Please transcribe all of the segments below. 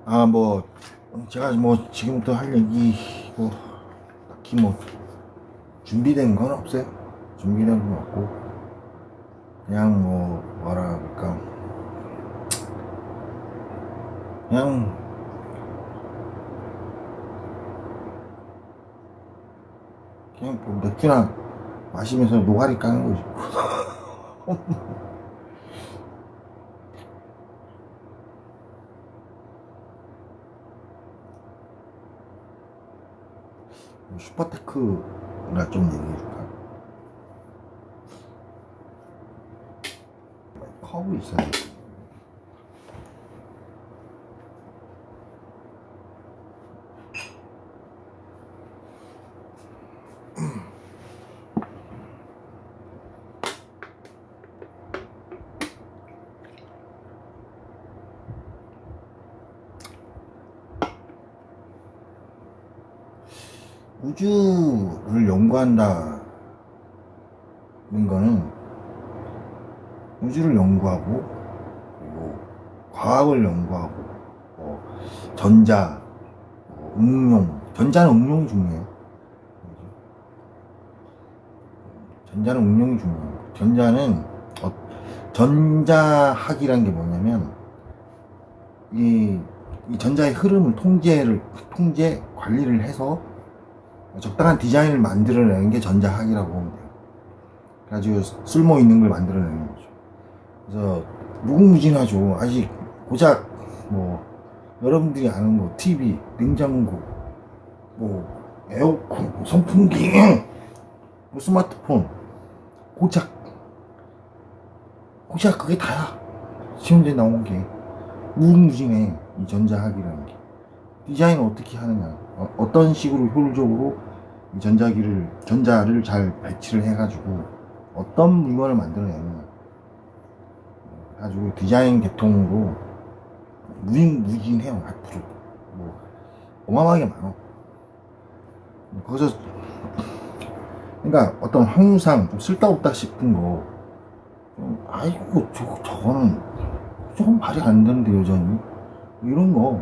뭐 제가 뭐 지금부터 할 얘기 뭐 딱히 뭐 준비된 건 없어요. 준비된 건 없고 그냥 뭐 뭐라 그럴까, 그냥 뭐 맥주나 마시면서 노가리 까는 거지. 슈퍼테크나 좀 얘기해줄까? 커브 있어야 돼. 우주를 연구한다는 거는 우주를 연구하고 그리고 과학을 연구하고 전자, 응용, 전자는 응용이 중요해요. 전자는 응용이 중요해요. 전자학이란 게 뭐냐면 이 전자의 흐름을 관리를 해서 적당한 디자인을 만들어내는 게 전자학이라고 보면 돼요. 아주 쓸모 있는 걸 만들어내는 거죠. 그래서 무궁무진하죠. 아직 고작 뭐 여러분들이 아는 뭐 TV, 냉장고, 뭐 에어컨, 선풍기, 뭐 스마트폰, 고작 그게 다야. 시험지에 나온 게 무궁무진해. 이 전자학이라는 게 디자인을 어떻게 하느냐, 어떤 식으로 효율적으로 이 전자를 잘 배치를 해가지고 어떤 물건을 만들어내느냐 가지고 디자인 계통으로 무궁무진해요. 앞으로 뭐 어마어마하게 많아. 거기서 그러니까 어떤 항상 좀 쓸데없다 싶은 거, 아이고 저거는 조금 말이 안 되는데 여전히 이런 거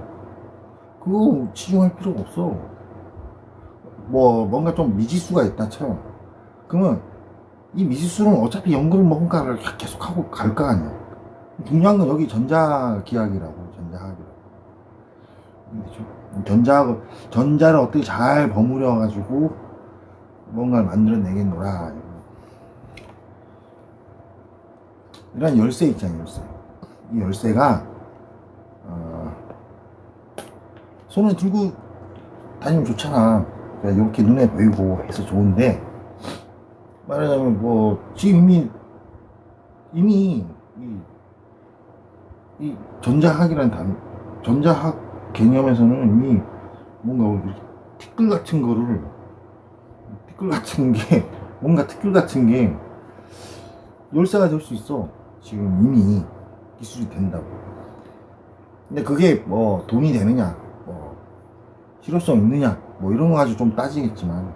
그거 치중할 필요가 없어. 뭐 뭔가 좀 미지수가 있다 쳐요. 그러면 이 미지수는 어차피 연구를 뭔가를 계속하고 갈 거 아니야. 중요한 건 여기 전자기학이라고, 전자를 어떻게 잘 버무려 가지고 뭔가를 만들어내겠노라. 이런 열쇠 있잖아요. 이 열쇠가 손에 들고 다니면 좋잖아. 이렇게 눈에 보이고 해서 좋은데, 말하자면 뭐 지금 이미 이 전자학 개념에서는 이미 뭔가 티끌 같은 게 열쇠가 될 수 있어. 지금 이미 기술이 된다고. 근데 그게 뭐 돈이 되느냐, 뭐 실효성 있느냐, 뭐 이런 거 가지고 좀 따지겠지만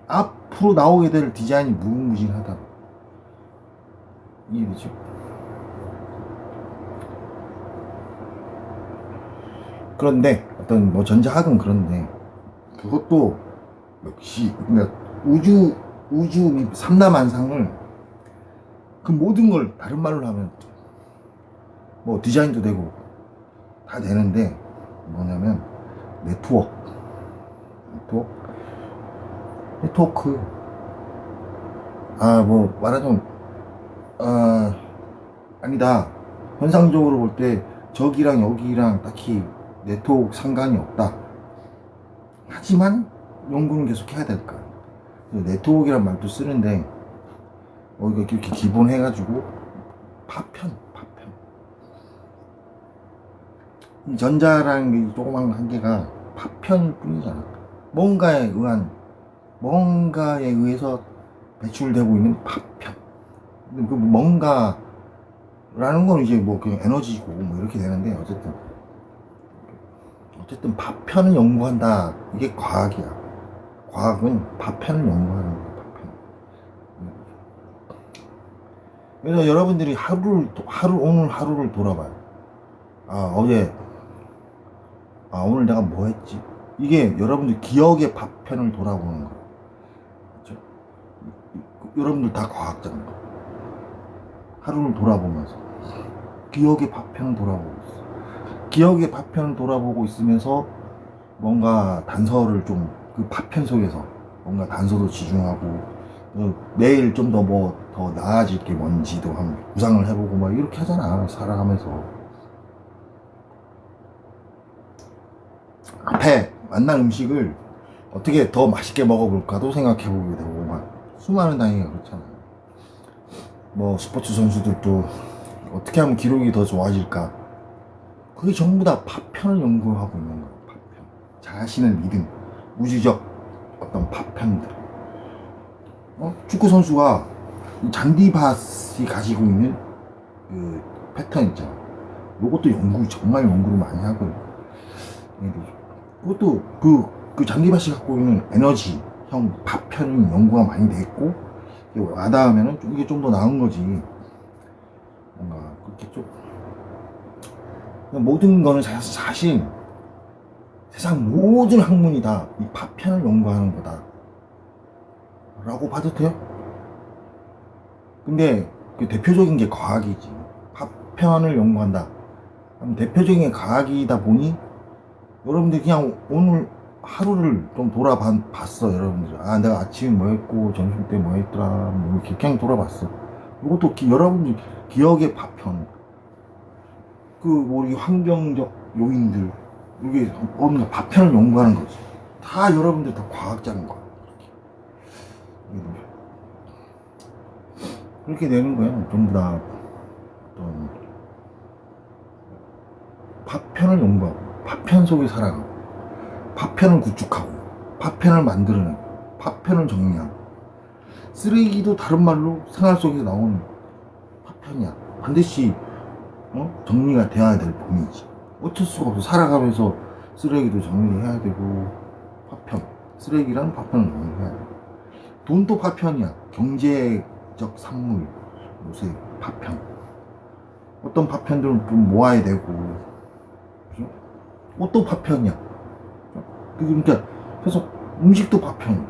앞으로 나오게 될 디자인이 무궁무진하다. 이해되죠? 그런데 어떤 뭐 전자학은 그런데 그것도 역시 그러니까 우주 삼라만상을 그 모든 걸 다른 말로 하면 뭐 디자인도 되고 다 되는데 뭐냐면 네트워크. 뭐 말하자면 아니다. 현상적으로 볼 때 저기랑 여기랑 딱히 네트워크 상관이 없다. 하지만 연구는 계속 해야 될까. 네트워크란 말도 쓰는데 이렇게 기본 해가지고 파편. 이 전자라는 게 조그만 한계가 파편일 뿐이잖아. 뭔가에 의해서 배출되고 있는 파편. 그 뭔가라는 건 이제 뭐 그냥 에너지고 뭐 이렇게 되는데, 어쨌든 파편을 연구한다. 이게 과학이야. 과학은 파편을 연구하는 거야. 파편. 그래서 여러분들이 오늘 하루를 돌아봐요. 어제 아, 오늘 내가 뭐 했지? 이게 여러분들 기억의 파편을 돌아보는 거예요. 그렇죠? 여러분들 다 과학자입니다. 하루를 돌아보면서 기억의 파편을 돌아보고 있어. 기억의 파편을 돌아보고 있으면서 뭔가 단서를 좀 그 파편 속에서 뭔가 단서도 지중하고 내일 좀 더 뭐 더 나아질 게 뭔지도 한번 구상을 해보고 막 이렇게 하잖아, 살아가면서. 앞에 만난 음식을 어떻게 더 맛있게 먹어볼까도 생각해보게 되고 막 수많은 단위가 그렇잖아요. 뭐 스포츠 선수들도 어떻게 하면 기록이 더 좋아질까, 그게 전부 다 파편을 연구하고 있는 거예요. 파편, 자신을 믿은 우주적 어떤 파편들. 축구 선수가 잔디밭이 가지고 있는 그 패턴 있잖아. 요것도 정말 연구를 많이 하거든요. 그것도 그 잔디밭이 갖고 있는 에너지형 파편이 연구가 많이 됐고, 와닿으면은 이게 좀 더 나은 거지. 뭔가 그렇게 좀 모든 거는 사실 세상 모든 학문이 다 이 파편을 연구하는 거다 라고 봐도 돼요. 근데 그 대표적인 게 과학이지. 파편을 연구한다. 대표적인 게 과학이다 보니 여러분들 그냥 오늘 하루를 좀 돌아봤어. 여러분들, 아, 내가 아침에 뭐 했고 점심 때 뭐 했더라, 뭐 이렇게 그냥 돌아봤어. 이것도 여러분들 기억의 파편, 우리 환경적 요인들, 이게 뭔가 파편을 연구하는 거지. 다 여러분들 다 과학자인 거야. 그렇게 되는 거야. 전부 다 어떤 파편을 연구하고, 파편 속에 살아가고, 파편을 구축하고, 파편을 만들어내고, 파편을 정리하고. 쓰레기도 다른 말로 생활 속에서 나오는 파편이야. 반드시 정리가 돼야 될 범위지. 어쩔 수가 없어. 살아가면서 쓰레기도 정리해야 되고, 파편, 쓰레기랑 파편을 정리해야 돼. 돈도 파편이야. 경제적 산물, 요새 파편. 어떤 파편들은 좀 모아야 되고, 그죠? 옷도 파편이야. 그러니까 그래서 음식도 파편.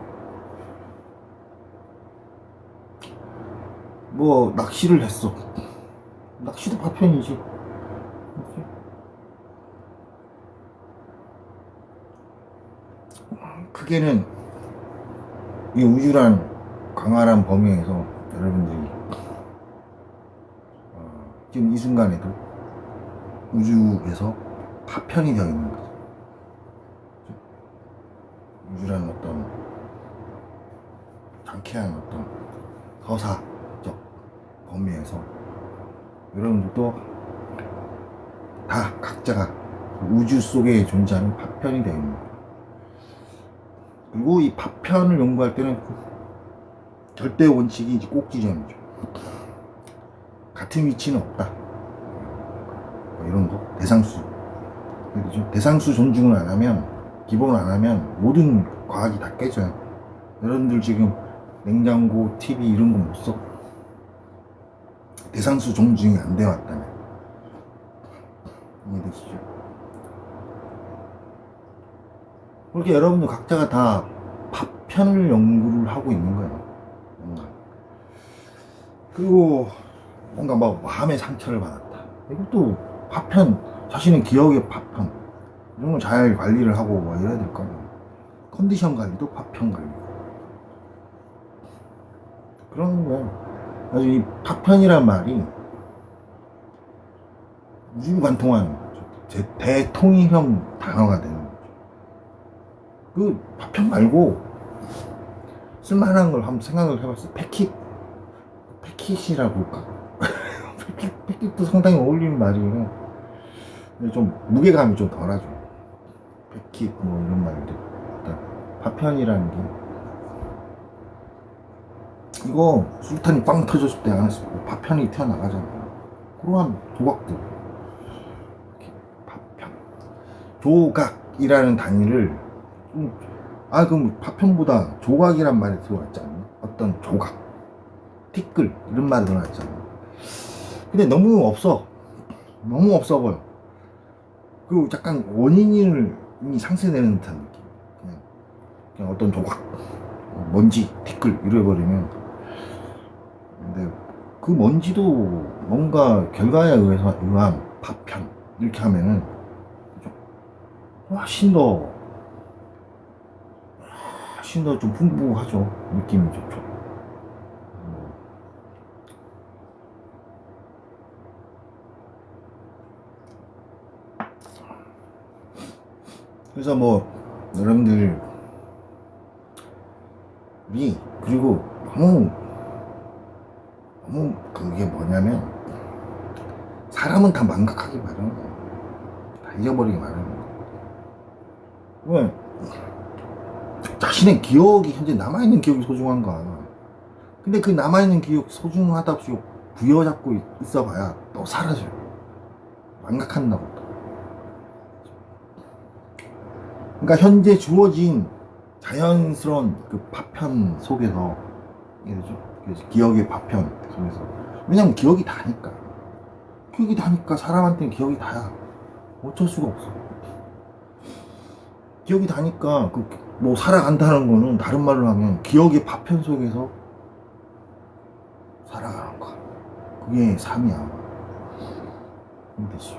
뭐 낚시를 했어. 낚시도 파편이지. 크게는 이 우주란 광활한 범위에서 여러분들이 지금 이 순간에도 우주에서 파편이 되어 있는 거죠. 우주란 어떤 장쾌한 어떤 서사적 범위에서 여러분들도 다 각자가 우주 속에 존재하는 파편이 되어 있는 거예요. 그리고 이 파편을 연구할 때는 절대 원칙이 꼭 지점이죠. 같은 위치는 없다. 뭐 이런 거. 대상수. 그렇죠? 대상수 존중을 안 하면, 기본을 안 하면 모든 과학이 다 깨져요. 여러분들 지금 냉장고, TV 이런 거 못 써. 대상수 존중이 안 되어 왔다면. 이해되시죠? 그렇게 여러분들 각자가 다 파편을 연구를 하고 있는 거예요. 뭔가. 그리고 뭔가 막 마음의 상처를 받았다. 이것도 파편, 자신의 기억의 파편. 이런 걸 잘 관리를 하고 뭐 이래야 될 거 아니에요. 컨디션 관리도 파편 관리. 그런 거예요. 아주 이 파편이란 말이 우주관통한 대통일형 단어가 되는 거죠. 그 파편 말고 쓸만한 걸 한번 생각을 해봤어요. 패킷이라고 할까? 패킷도 상당히 어울리는 말이에요. 근데 좀 무게감이 좀 덜하죠. 패킷 뭐 이런 말들. 일단 파편이라는 게, 이거 술탄이 빵 터졌을 때 안에서 파편이 튀어나가잖아요. 그러한 조각들. 이렇게 파편. 조각이라는 단위를 그럼 파편보다 조각이란 말이 들어왔지 않나? 어떤 조각, 티끌 이런 말이 들어왔잖아. 근데 너무 없어 보여. 그 약간 원인이 상쇄되는 듯한 느낌. 그냥 어떤 조각, 먼지, 티끌 이래버리면. 근데 그 먼지도 뭔가 결과에 의한 파편 이렇게 하면은 훨씬 더 좀 풍부하죠. 느낌이 좋죠. 그래서 뭐 여러분들이 그리고 너무 그게 뭐냐면 사람은 다 망각하기 마련이야. 다 잊어버리기 마련이야. 왜? 자신의 기억이 현재 남아있는 기억이 소중한가. 근데 그 남아있는 기억 소중하다고 부여잡고 있어봐야 또 사라져요. 망각한다고. 그러니까 현재 주어진 자연스러운 그 파편 속에서, 기억의 파편 속에서. 왜냐면 기억이 다니까. 사람한테는 기억이 다야. 어쩔 수가 없어. 기억이 다니까 뭐 살아간다는 거는 다른 말로 하면 기억의 파편 속에서 살아가는 거야. 그게 삶이야. 힘들지.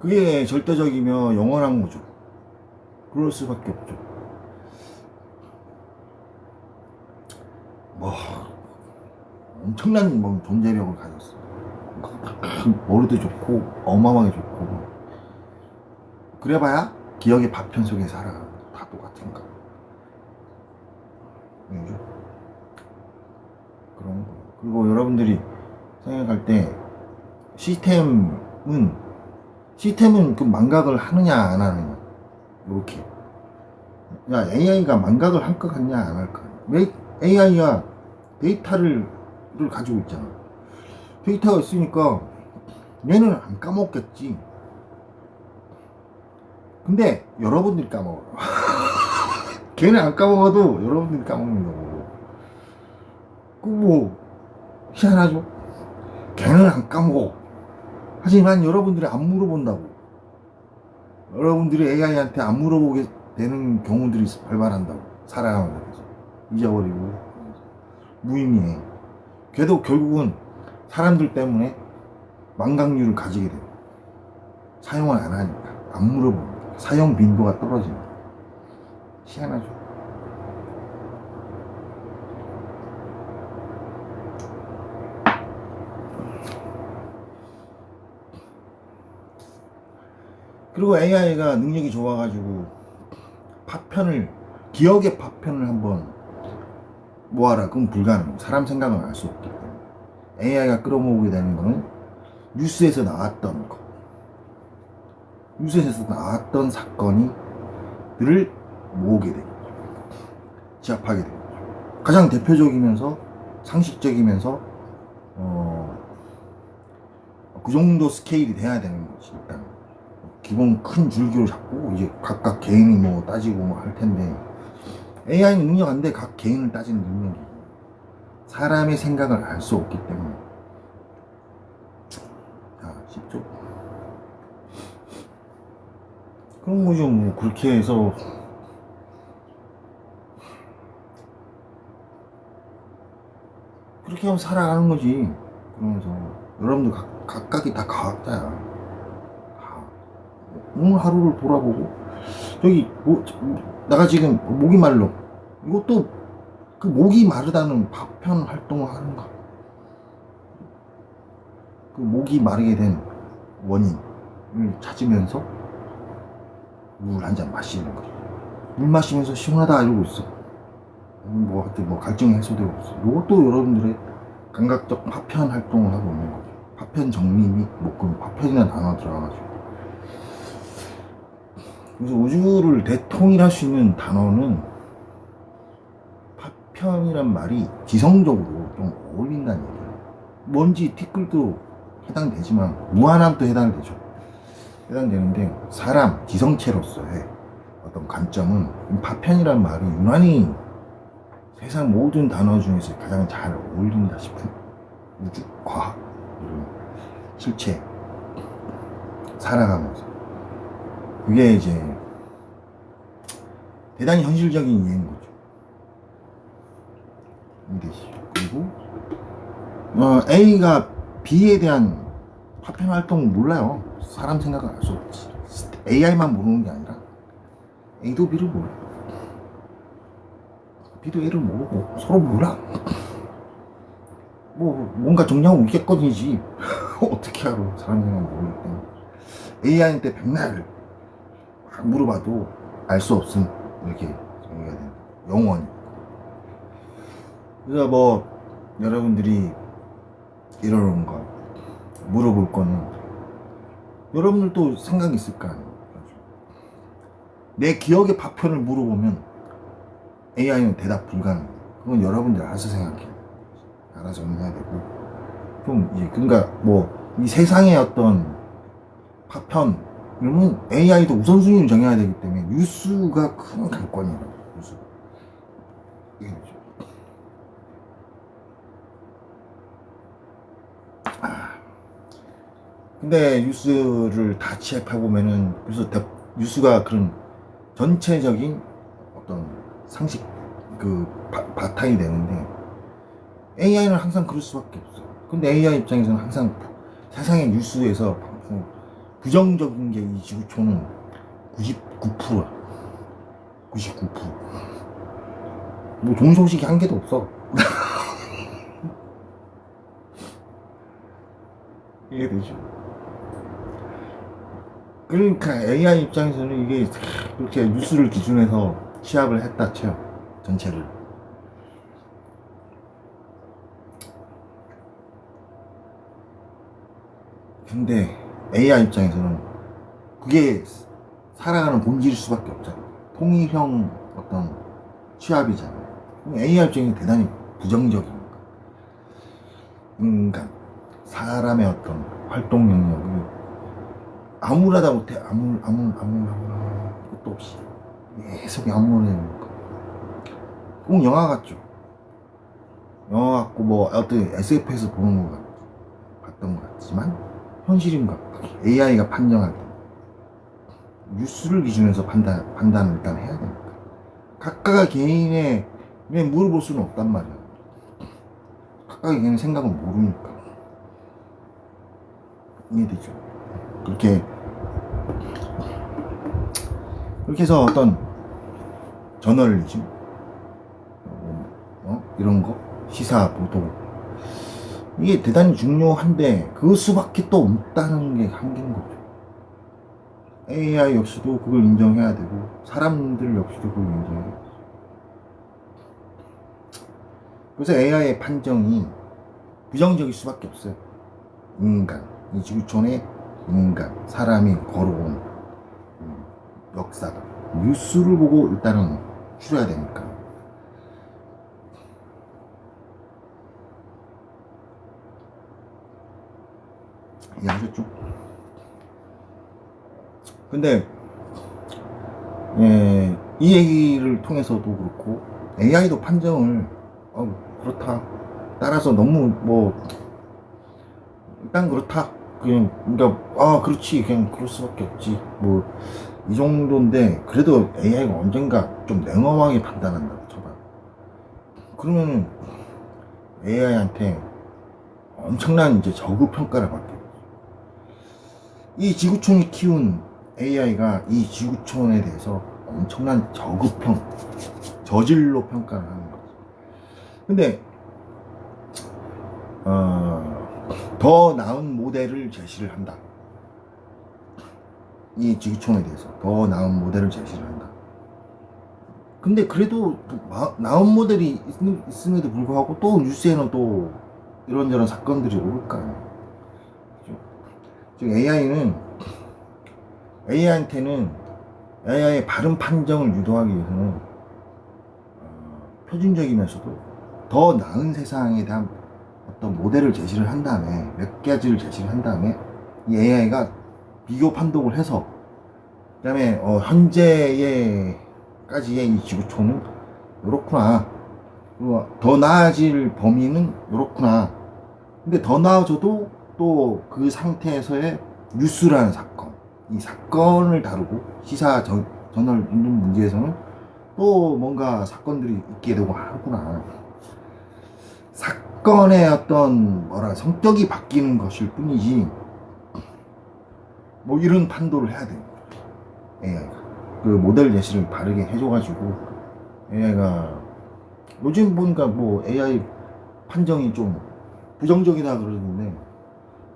그게 절대적이며 영원한 거죠. 그럴 수밖에 없죠. 뭐 엄청난 존재력을 가졌어. 머리도 좋고 어마어마하게 좋고. 그래봐야 기억의 파편 속에 살아. 다 똑같은가. 그런 거. 그리고 여러분들이 생각할 때 시스템은 그 망각을 하느냐 안 하느냐, 이렇게. 야, AI가 망각을 할 것 같냐 안 할 것 같냐. 왜 AI가 데이터를 가지고 있잖아. 데이터가 있으니까 얘는 안 까먹겠지. 근데 여러분들이 까먹어요. 걔는 안 까먹어도 여러분들이 까먹는 거고. 뭐 희한하죠. 걔는 안 까먹어. 하지만 여러분들이 안 물어본다고. 여러분들이 AI한테 안 물어보게 되는 경우들이 발발한다고. 살아가면서 잊어버리고 무의미해. 걔도 결국은 사람들 때문에 망각률을 가지게 돼요. 사용을 안 하니까. 안 물어봅니다. 사용 빈도가 떨어집니다. 희한하죠. 그리고 AI가 능력이 좋아가지고 기억의 파편을 한번 모아라. 그건 불가능해요. 사람 생각은 알 수 없기 때문에. AI가 끌어모으게 되는 거는 뉴스에서 나왔던 거. 뉴스에서 나왔던 사건들을 모으게 되는 거죠. 지압하게 되는 거죠. 가장 대표적이면서 상식적이면서 그 정도 스케일이 돼야 되는 거지. 일단 기본 큰 줄기로 잡고 이제 각각 개인이 뭐 따지고 뭐 할 텐데, AI는 능력 안 돼. 각 개인을 따지는 능력이. 사람의 생각을 알 수 없기 때문에. 자, 쉽죠? 그런 거죠. 뭐 그렇게 해서 그렇게 하면 살아가는 거지. 그러면서 여러분들 각각이 다 과학자야. 오늘 하루를 돌아보고, 저기 내가 지금 목이 말라. 이것도 그 목이 마르다는 파편 활동을 하는 거야. 그 목이 마르게 된 원인을 찾으면서 물 한 잔 마시는 거야. 물 마시면서 시원하다 이러고 있어. 뭐 갈증이 해소되고 있어. 이것도 여러분들의 감각적 파편 활동을 하고 있는 거죠. 파편 정리 및 그 파편이라는 단어 들어가가지고. 그래서 우주를 대통일할 수 있는 단어는 파편이란 말이 지성적으로 좀 어울린다는 얘기예요. 먼지, 티끌도 해당되지만 무한함도 해당되는데, 사람, 지성체로서의 어떤 관점은 파편이란 말이 유난히 세상 모든 단어 중에서 가장 잘 어울린다 싶은 우주, 과학, 실체 살아가면서 그게 이제 대단히 현실적인 이해인 거죠. 그리고 A가 B에 대한 파편 활동을 몰라요. 사람 생각을 알 수 없지. AI만 모르는 게 아니라 A도 B를 몰라. B도 A를 모르고 서로 몰라. 뭐 뭔가 정리하고 있겠거든이지. 어떻게 알아? 사람 생각 모르기 때문에. AI한테 백날 막 물어봐도 알 수 없음. 이렇게 정리가 된다. 영원히. 그래서 뭐 여러분들이 이러는 거 물어볼 거는 여러분들도 생각이 있을 거 아니에요. 내 기억의 파편을 물어보면 AI는 대답 불가능. 그건 여러분들 알아서 생각해. 알아서 정리해야 되고 좀 이제 그러니까 뭐 이 세상의 어떤 파편 이러면 AI도 우선순위를 정해야 되기 때문에 뉴스가 큰 관건이에요. 뉴스. 이게 되죠. 근데 뉴스를 다 취합해보면은 그래서 뉴스가 그런 전체적인 어떤 상식 바탕이 되는데 AI는 항상 그럴 수밖에 없어. 근데 AI 입장에서는 항상 세상의 뉴스에서 부정적인 게 이 지구촌은 99%야. 99%. 뭐 좋은 소식이 한 개도 없어. 이해되죠? 그러니까 AI 입장에서는 이게 이렇게 뉴스를 기준해서 취합을 했다 쳐요. 전체를. 근데 AI 입장에서는 그게 살아가는 본질일 수밖에 없잖아. 통일형 어떤 취합이잖아요. AI 입장이 대단히 부정적인 거. 인간, 사람의 어떤 활동 영역을 아무라다 못해 아무 것도 없이 계속 아무래는 꼭 영화 같죠. 영화 같고 뭐 어떤 SF에서 보는 것 봤던 것 같지만 현실인 것 같고 AI가 판정할 때 뉴스를 기준해서 판단을 일단 해야 되니까 각각의 개인의 물어볼 수는 없단 말이야. 각각의 개인의 생각은 모르니까. 이해되죠? 그렇게 해서 어떤 저널리즘 이런 거 시사 보도 이게 대단히 중요한데 그 수밖에 또 없다는 게 한계인 거죠. AI 역시도 그걸 인정해야 되고 사람들 역시도 그걸 인정해야 되고. 그래서 AI의 판정이 부정적일 수밖에 없어요. 인간, 이 지구촌의 인간, 사람이 걸어온 역사가 뉴스를 보고 일단은 추려야 되니까. 이해하셨죠? 근데 이 얘기를 통해서도 그렇고 AI도 판정을 그렇다 따라서 너무 뭐 일단 그렇다 그냥 그러니까 그렇지 그냥 그럴 수밖에 없지 뭐 이 정도인데 그래도 AI가 언젠가 좀 냉엄하게 판단한다고 쳐봐. 그러면은 AI한테 엄청난 이제 저급 평가를 받게 되죠. 이 지구촌이 키운 AI가 이 지구촌에 대해서 엄청난 저질로 평가를 하는 거죠. 근데 더 나은 모델을 제시를 한다. 이 지구촌에 대해서 더 나은 모델을 제시를 한다. 근데 그래도 나은 모델이 있음에도 불구하고 또 뉴스에는 또 이런저런 사건들이 오를 거 아니에요. 즉 AI한테는 AI의 바른 판정을 유도하기 위해서는 표준적이면서도 더 나은 세상에 대한 어떤 모델을 제시를 한 다음에 몇 가지를 제시를 한 다음에 이 AI가 비교 판독을 해서 그 다음에 현재의까지의 이 지구촌은 요렇구나, 더 나아질 범위는 요렇구나. 근데 더 나아져도 또 그 상태에서의 뉴스라는 사건, 이 사건을 다루고 시사 저널 읽는 문제에서는 또 뭔가 사건들이 있게 되고 하구나. 사건의 어떤 성격이 바뀌는 것일 뿐이지 뭐 이런 판도를 해야 돼요. AI가 그 모델 제시를 바르게 해줘가지고 AI가 요즘 보니까 뭐 AI 판정이 좀 부정적이다 그러는데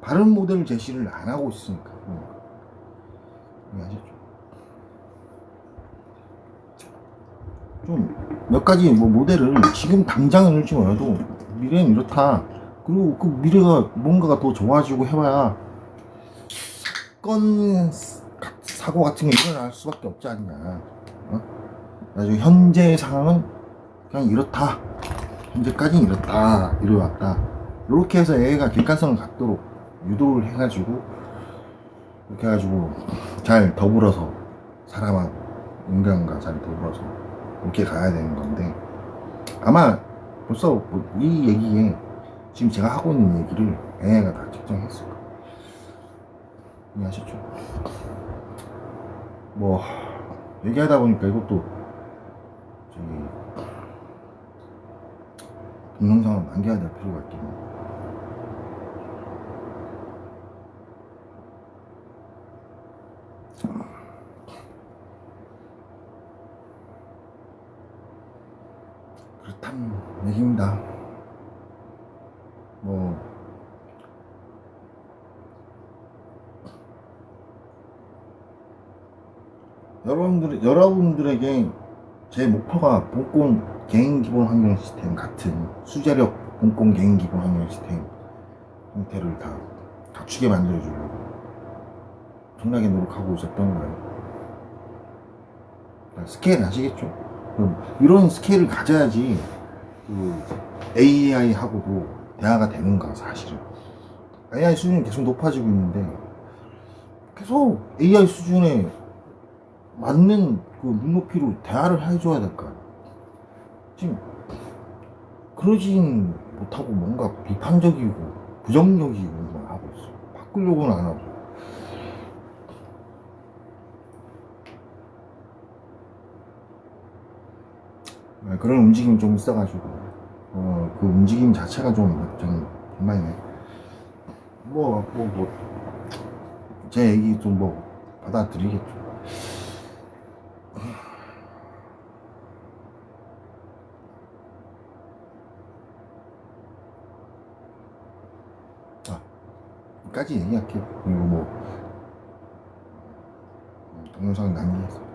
바른 모델 제시를 안 하고 있으니까 이해하셨죠? 좀 몇 가지 뭐 모델을 지금 당장은 이럴지 몰라도 미래는 이렇다. 그리고 그 미래가 뭔가가 더 좋아지고 해봐야 사건 사고 같은 게 일어날 수밖에 없지 않냐. 나중에 현재 상황은 그냥 이렇다. 현재까지는 이렇다. 이래왔다. 이렇게 해서 애가 객관성을 갖도록 유도를 해가지고 이렇게 해가지고 잘 더불어서 사람하고 인간과 잘 더불어서 이렇게 가야 되는 건데 아마 벌써 이 얘기에 지금 제가 하고 있는 얘기를 AI가 다 측정했을 거예요. 이해하셨죠? 뭐 얘기하다 보니까 이것도 저기 동영상을 남겨야 될 필요가 있겠네요. 그렇다는 얘기입니다. 뭐 여러분들에게 제 목표가 본권 개인 기본 환경 시스템 같은 수제력 본권 개인 기본 환경 시스템 형태를 다 갖추게 만들어주려고 엄청나게 노력하고 있었던 거예요. 스케일 아시겠죠? 이런 스케일을 가져야지 그 AI하고도 대화가 되는 거야 사실은. AI 수준이 계속 높아지고 있는데 계속 AI 수준에 맞는 그 눈높이로 대화를 해줘야 될 거야. 지금 그러진 못하고 뭔가 비판적이고 부정적이고 하고 있어. 바꾸려고는 안 하고. 그런 움직임이 좀 있어가지고 그 움직임 자체가 좀 정말 제 얘기 좀 받아들이겠죠. 여기까지 얘기할게요. 그리고 동영상 남기겠습니다.